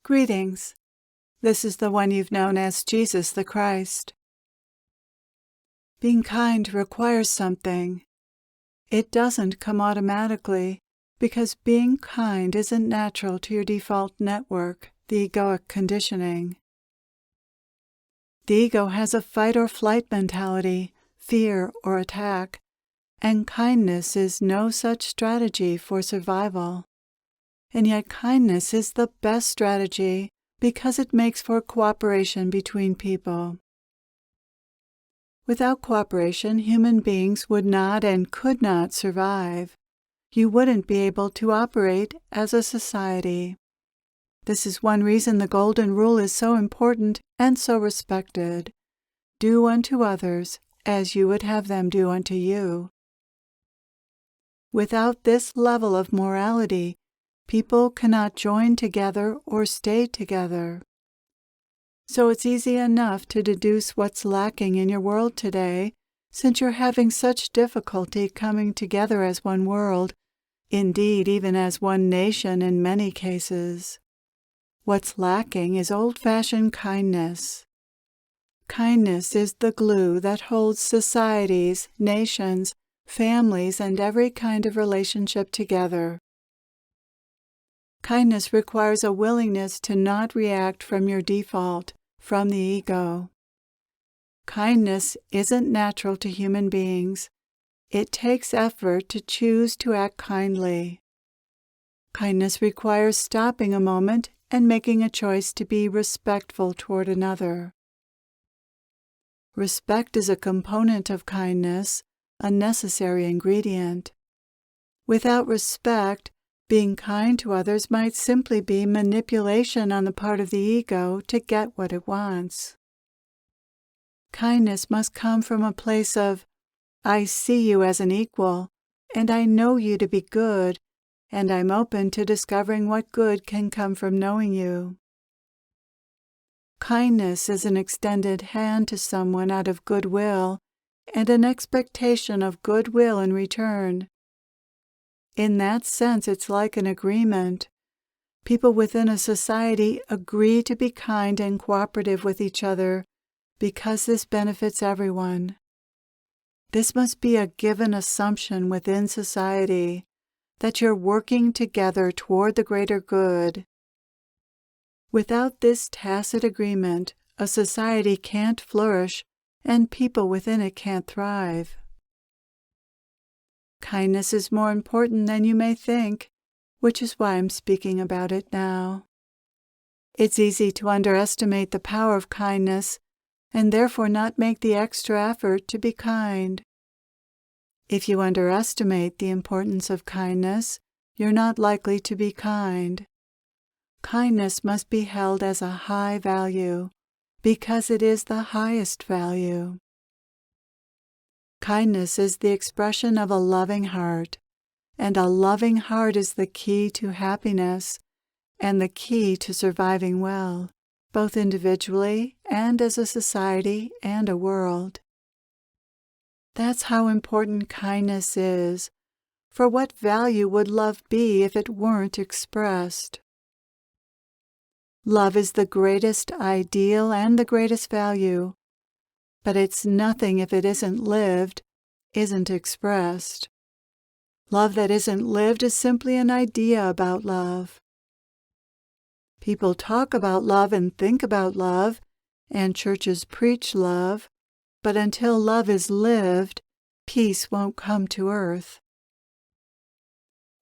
Greetings. This is the one you've known as Jesus the Christ. Being kind requires something. It doesn't come automatically because being kind isn't natural to your default network, the egoic conditioning. The ego has a fight or flight mentality, fear or attack, and kindness is no such strategy for survival. And yet kindness is the best strategy because it makes for cooperation between people. Without cooperation, human beings would not and could not survive. You wouldn't be able to operate as a society. This is one reason the Golden Rule is so important and so respected. Do unto others as you would have them do unto you. Without this level of morality, people cannot join together or stay together. So it's easy enough to deduce what's lacking in your world today, since you're having such difficulty coming together as one world, indeed even as one nation in many cases. What's lacking is old-fashioned kindness. Kindness is the glue that holds societies, nations, families, and every kind of relationship together. Kindness requires a willingness to not react from your default, from the ego. Kindness isn't natural to human beings. It takes effort to choose to act kindly. Kindness requires stopping a moment and making a choice to be respectful toward another. Respect is a component of kindness, a necessary ingredient. Without respect, being kind to others might simply be manipulation on the part of the ego to get what it wants. Kindness must come from a place of, I see you as an equal, and I know you to be good, and I'm open to discovering what good can come from knowing you. Kindness is an extended hand to someone out of goodwill and an expectation of goodwill in return. In that sense, it's like an agreement. People within a society agree to be kind and cooperative with each other because this benefits everyone. This must be a given assumption within society, that you're working together toward the greater good. Without this tacit agreement, a society can't flourish and people within it can't thrive. Kindness is more important than you may think, which is why I'm speaking about it now. It's easy to underestimate the power of kindness and therefore not make the extra effort to be kind. If you underestimate the importance of kindness, you're not likely to be kind. Kindness must be held as a high value, because it is the highest value. Kindness is the expression of a loving heart, and a loving heart is the key to happiness and the key to surviving well, both individually and as a society and a world. That's how important kindness is, for what value would love be if it weren't expressed? Love is the greatest ideal and the greatest value, but it's nothing if it isn't lived, isn't expressed. Love that isn't lived is simply an idea about love. People talk about love and think about love, and churches preach love, but until love is lived, peace won't come to earth.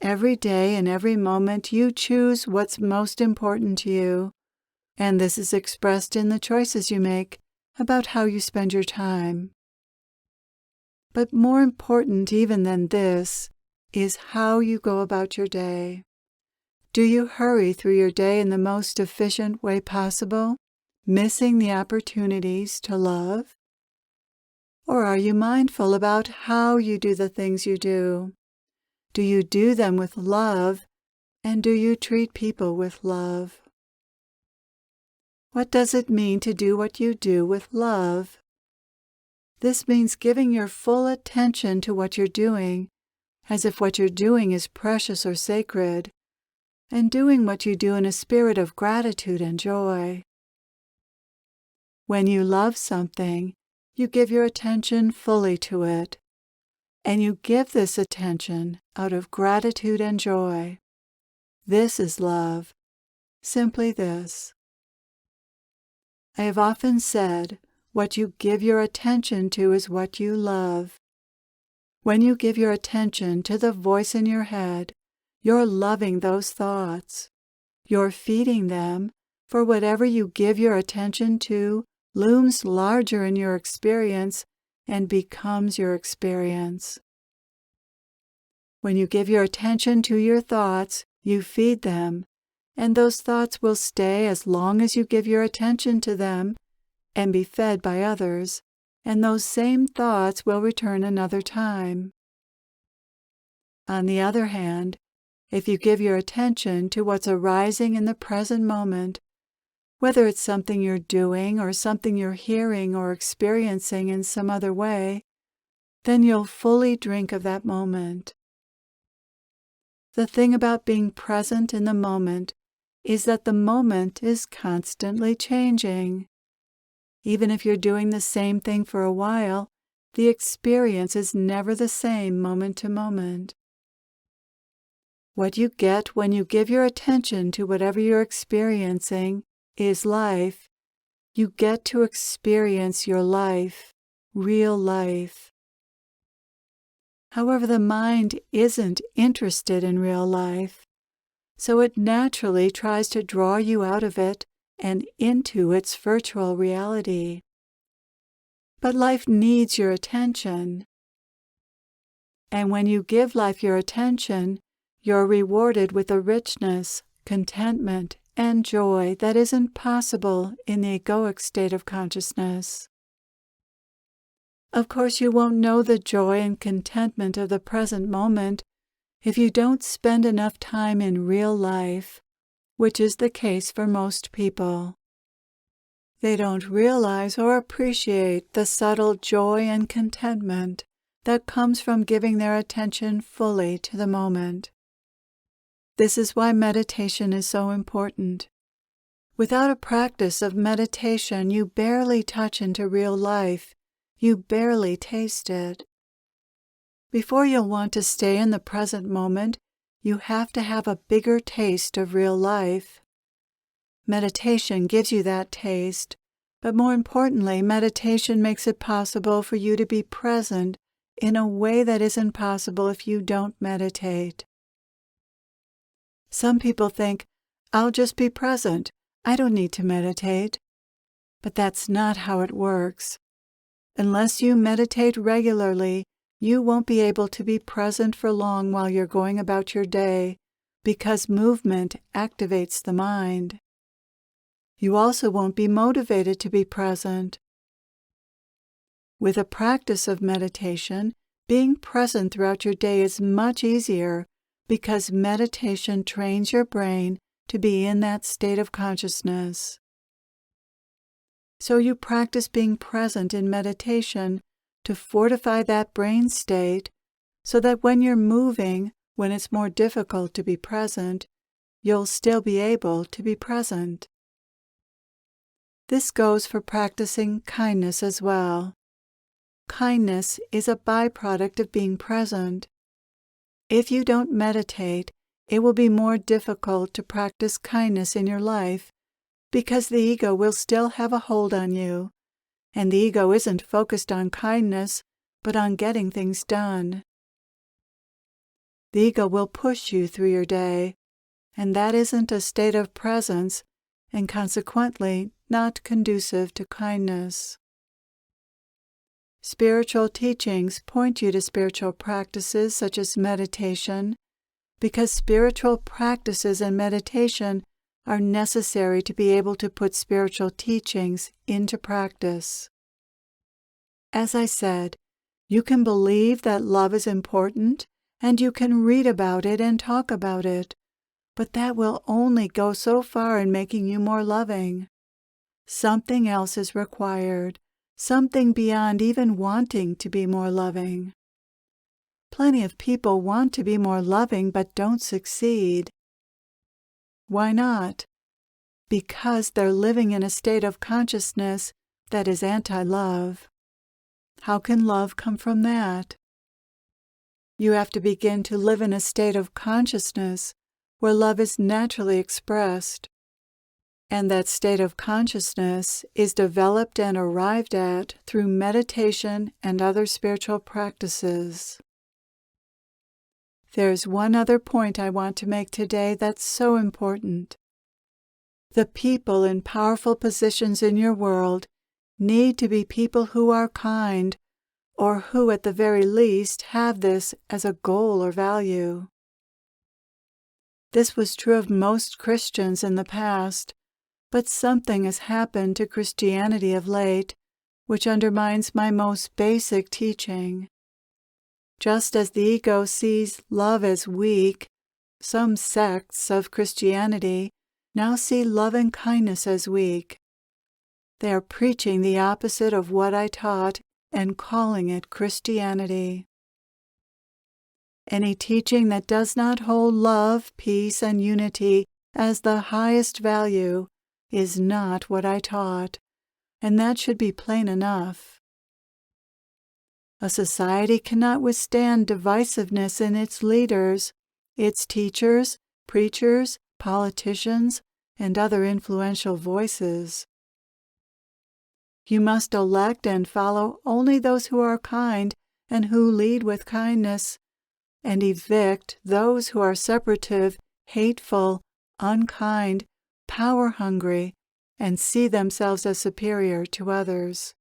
Every day and every moment you choose what's most important to you, and this is expressed in the choices you make about how you spend your time. But more important even than this is how you go about your day. Do you hurry through your day in the most efficient way possible, missing the opportunities to love? Or are you mindful about how you do the things you do? Do you do them with love, and do you treat people with love? What does it mean to do what you do with love? This means giving your full attention to what you're doing, as if what you're doing is precious or sacred, and doing what you do in a spirit of gratitude and joy. When you love something, you give your attention fully to it, and you give this attention out of gratitude and joy. This is love, simply this. I have often said, what you give your attention to is what you love. When you give your attention to the voice in your head, you're loving those thoughts. You're feeding them, for whatever you give your attention to looms larger in your experience and becomes your experience. When you give your attention to your thoughts, you feed them, and those thoughts will stay as long as you give your attention to them and be fed by others, and those same thoughts will return another time. On the other hand, if you give your attention to what's arising in the present moment, whether it's something you're doing or something you're hearing or experiencing in some other way, then you'll fully drink of that moment. The thing about being present in the moment is that the moment is constantly changing. Even if you're doing the same thing for a while, the experience is never the same moment to moment. What you get when you give your attention to whatever you're experiencing is life. You get to experience your life, real life. However, the mind isn't interested in real life, so it naturally tries to draw you out of it and into its virtual reality. But life needs your attention. And when you give life your attention, you're rewarded with a richness, contentment, and joy that isn't possible in the egoic state of consciousness. Of course, you won't know the joy and contentment of the present moment if you don't spend enough time in real life, which is the case for most people. They don't realize or appreciate the subtle joy and contentment that comes from giving their attention fully to the moment. This is why meditation is so important. Without a practice of meditation, you barely touch into real life. You barely taste it. Before you'll want to stay in the present moment, you have to have a bigger taste of real life. Meditation gives you that taste, but more importantly, meditation makes it possible for you to be present in a way that isn't possible if you don't meditate. Some people think, I'll just be present. I don't need to meditate. But that's not how it works. Unless you meditate regularly, you won't be able to be present for long while you're going about your day, because movement activates the mind. You also won't be motivated to be present. With a practice of meditation, being present throughout your day is much easier because meditation trains your brain to be in that state of consciousness. So you practice being present in meditation to fortify that brain state so that when you're moving, when it's more difficult to be present, you'll still be able to be present. This goes for practicing kindness as well. Kindness is a byproduct of being present. If you don't meditate, it will be more difficult to practice kindness in your life because the ego will still have a hold on you, and the ego isn't focused on kindness, but on getting things done. The ego will push you through your day, and that isn't a state of presence, and consequently not conducive to kindness. Spiritual teachings point you to spiritual practices such as meditation, because spiritual practices and meditation are necessary to be able to put spiritual teachings into practice. As I said, you can believe that love is important, and you can read about it and talk about it, but that will only go so far in making you more loving. Something else is required, something beyond even wanting to be more loving. Plenty of people want to be more loving but don't succeed. Why not? Because they're living in a state of consciousness that is anti-love. How can love come from that? You have to begin to live in a state of consciousness where love is naturally expressed. And that state of consciousness is developed and arrived at through meditation and other spiritual practices. There's one other point I want to make today that's so important. The people in powerful positions in your world need to be people who are kind, or who at the very least have this as a goal or value. This was true of most Christians in the past, but something has happened to Christianity of late which undermines my most basic teaching. Just as the ego sees love as weak, some sects of Christianity now see love and kindness as weak. They are preaching the opposite of what I taught and calling it Christianity. Any teaching that does not hold love, peace, and unity as the highest value is not what I taught, and that should be plain enough. A society cannot withstand divisiveness in its leaders, its teachers, preachers, politicians, and other influential voices. You must elect and follow only those who are kind and who lead with kindness, and evict those who are separative, hateful, unkind, power-hungry, and see themselves as superior to others.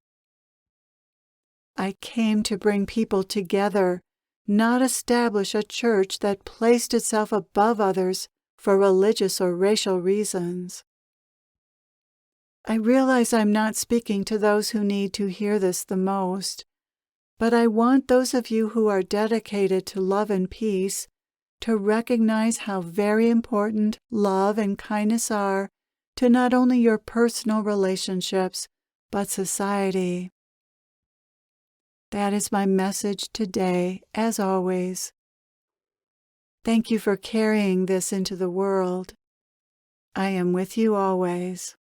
I came to bring people together, not establish a church that placed itself above others for religious or racial reasons. I realize I'm not speaking to those who need to hear this the most, but I want those of you who are dedicated to love and peace to recognize how very important love and kindness are to not only your personal relationships, but society. That is my message today, as always. Thank you for carrying this into the world. I am with you always.